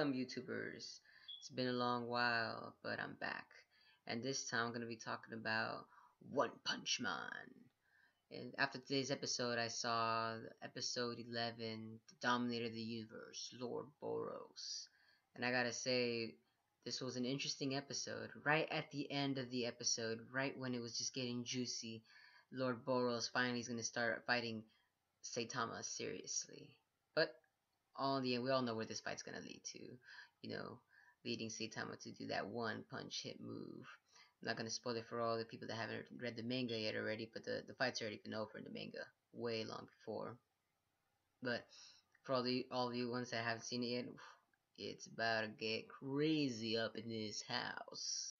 Welcome, YouTubers. It's been a long while, but I'm back. And this time I'm going to be talking about One Punch Man. And after today's episode, I saw episode 11, The Dominator of the Universe, Lord Boros. And I gotta say, this was an interesting episode. Right at the end of the episode, right when it was just getting juicy, Lord Boros finally is going to start fighting Saitama seriously. But all in the end, we all know where this fight's gonna lead to. You know, leading Saitama to do that one punch hit move. I'm not gonna spoil it for all the people that haven't read the manga yet already, but the fight's already been over in the manga way long before. But for all the ones that haven't seen it yet, it's about to get crazy up in this house.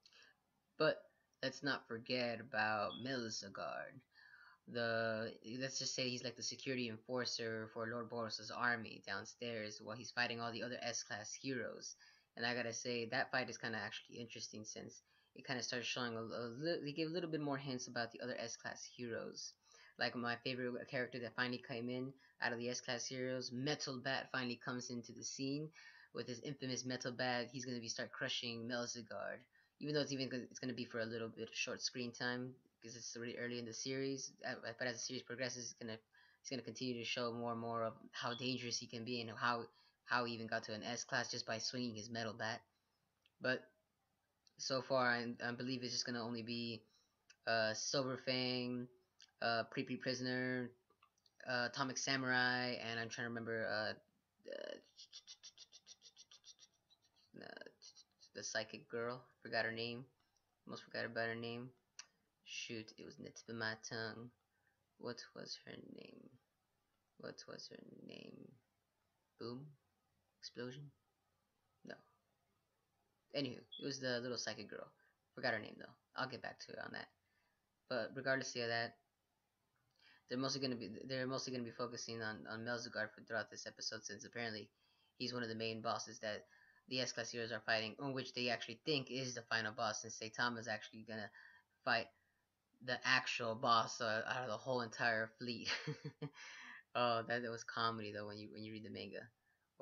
But let's not forget about Melizagard. Let's just say he's like the security enforcer for Lord Boros's army downstairs while he's fighting all the other S-class heroes. And I gotta say that fight is kind of actually interesting since it kind of starts showing they give a little bit more hints about the other S-class heroes. Like my favorite character that finally came in out of the S-class heroes, Metal Bat, finally comes into the scene with his infamous Metal Bat. He's gonna be start crushing Melzigard, even though it's gonna be for a little bit of short screen time because it's really early in the series. But as the series progresses, he's gonna continue to show more and more of how dangerous he can be and how he even got to an S class just by swinging his metal bat. But so far, I believe it's just gonna only be Silver Fang, Pre Prisoner, Atomic Samurai, and I'm trying to remember the psychic girl. Forgot her name. Almost forgot about her name. Shoot, it was on the tip of my tongue. What was her name? What was her name? Boom? Explosion? No. Anywho, it was the little psychic girl. Forgot her name though. I'll get back to it on that. But regardless of that, they're mostly gonna be focusing on Melzugard throughout this episode since apparently he's one of the main bosses that the S-class heroes are fighting, on which they actually think is the final boss, since Saitama is actually gonna fight the actual boss out of the whole entire fleet. Oh, that was comedy though when you read the manga.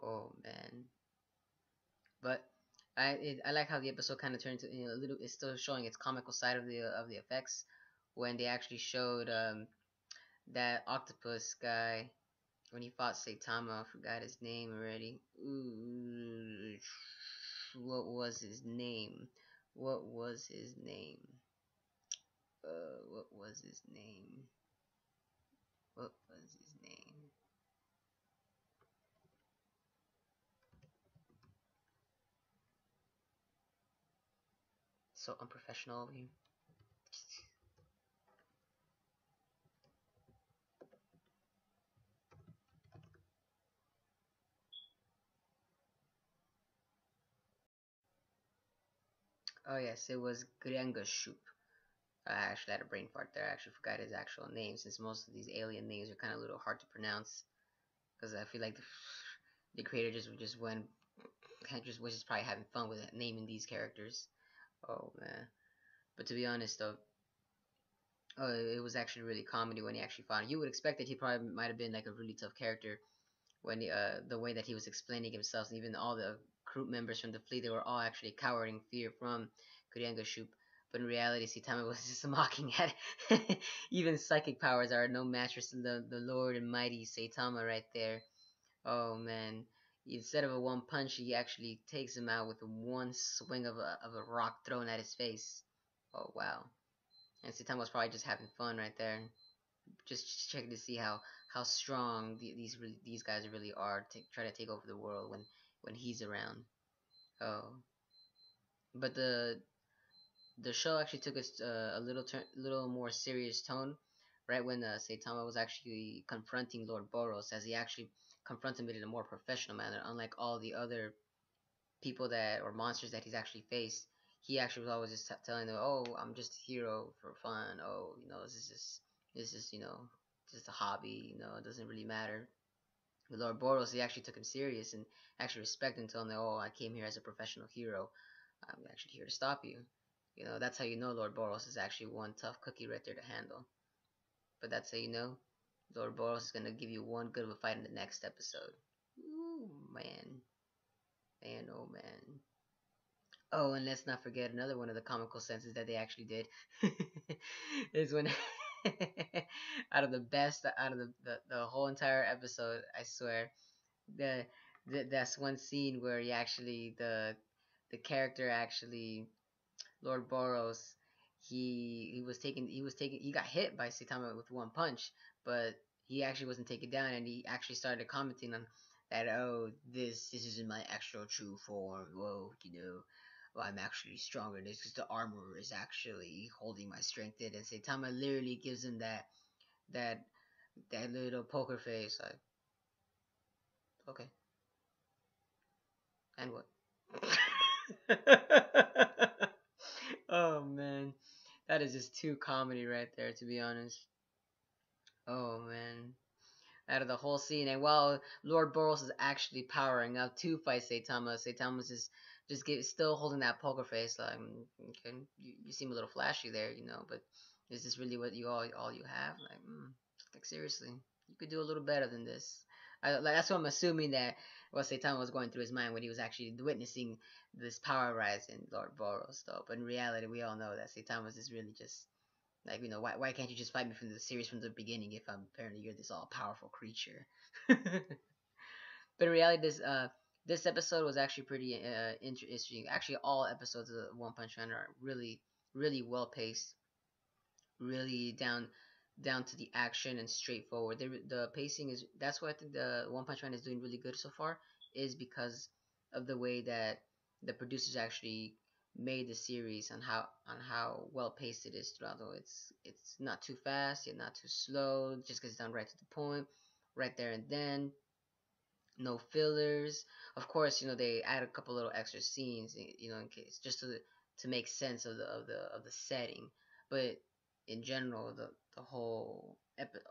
Oh man, but I like how the episode kind of turned to a little. It's still showing its comical side of the effects when they actually showed that octopus guy when he fought Saitama. I forgot his name already. Ooh, what was his name? What was his name? What was his name? What was his name? So unprofessional of you. Oh yes, it was Griangashuk. I actually had a brain fart there. I actually forgot his actual name since most of these alien names are kind of a little hard to pronounce. Because I feel like the creator just went, just was just probably having fun with it, naming these characters. Oh man. But to be honest though, it was actually really comedy when he actually fought. You would expect that he probably might have been like a really tough character when the way that he was explaining himself, and even all the crew members from the fleet, they were all actually cowering fear from Kuriangashuk. But in reality, Saitama was just mocking at it. Even psychic powers are no match for the Lord and mighty Saitama right there. Oh man. Instead of a one punch, he actually takes him out with one swing of a rock thrown at his face. Oh wow. And Saitama was probably just having fun right there, just checking to see how strong these guys really are to try to take over the world when he's around. Oh, but the show actually took a little more serious tone right when Saitama was actually confronting Lord Boros, as he actually confronted him in a more professional manner, unlike all the other people that or monsters that he's actually faced. He actually was always just telling them, "Oh, I'm just a hero for fun. Oh, this is just a hobby. It doesn't really matter." With Lord Boros, he actually took him serious and actually respected him, telling him, "Oh, I came here as a professional hero. I'm actually here to stop you." That's how you know Lord Boros is actually one tough cookie right there to handle. But that's how you know Lord Boros is gonna give you one good of a fight in the next episode. Ooh, man. Man, oh man. Oh, and let's not forget another one of the comical senses that they actually did is when out of the best out of the whole entire episode, I swear, the, that's one scene where he actually the character actually Lord Boros he got hit by Saitama with one punch, but he actually wasn't taken down, and he actually started commenting on that. Oh, this isn't my actual true form. Whoa, well, I'm actually stronger than this because the armor is actually holding my strength in. And Saitama literally gives him that that little poker face, like, okay, and what? Oh man, that is just too comedy right there, to be honest. Oh man, out of the whole scene, and while Lord Boros is actually powering up to fight Saitama, Saitama's still holding that poker face, like, okay, you seem a little flashy there, but is this really what you all you have? Like seriously, you could do a little better than this. That's what I'm assuming that what Saitama was going through his mind when he was actually witnessing this power rise in Lord Boros, though. But in reality, we all know that Saitama is really just like, why can't you just fight me from the series from the beginning if I'm apparently you're this all powerful creature? But in reality, this episode was actually pretty interesting. Actually, all episodes of One Punch Man are really well paced, really down to the action and straightforward. The pacing is that's why I think the One Punch Man is doing really good so far, is because of the way that the producers actually made the series on how well paced it is throughout. Though it's not too fast yet not too slow, just gets down right to the point, right there and then. No fillers. Of course, they add a couple little extra scenes, in case just to make sense of the setting. But in general, the whole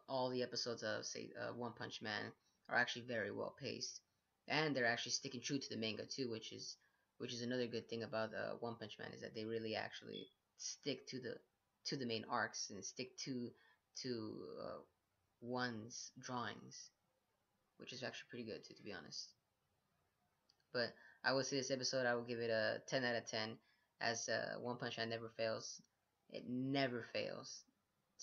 all the episodes of say One Punch Man are actually very well paced, and they're actually sticking true to the manga too, which is another good thing about One Punch Man is that they really actually stick to the main arcs and stick to one's drawings, which is actually pretty good too, to be honest. But I would say this episode, I would give it a 10 out of 10, as One Punch Man never fails. It never fails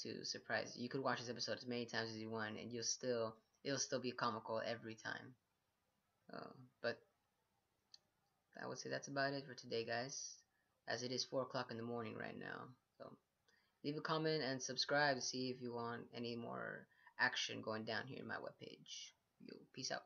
to surprise you. You could watch this episode as many times as you want, and it'll still be comical every time. But I would say that's about it for today, guys, as it is 4 o'clock in the morning right now. So leave a comment and subscribe to see if you want any more action going down here in my webpage. Yo, peace out.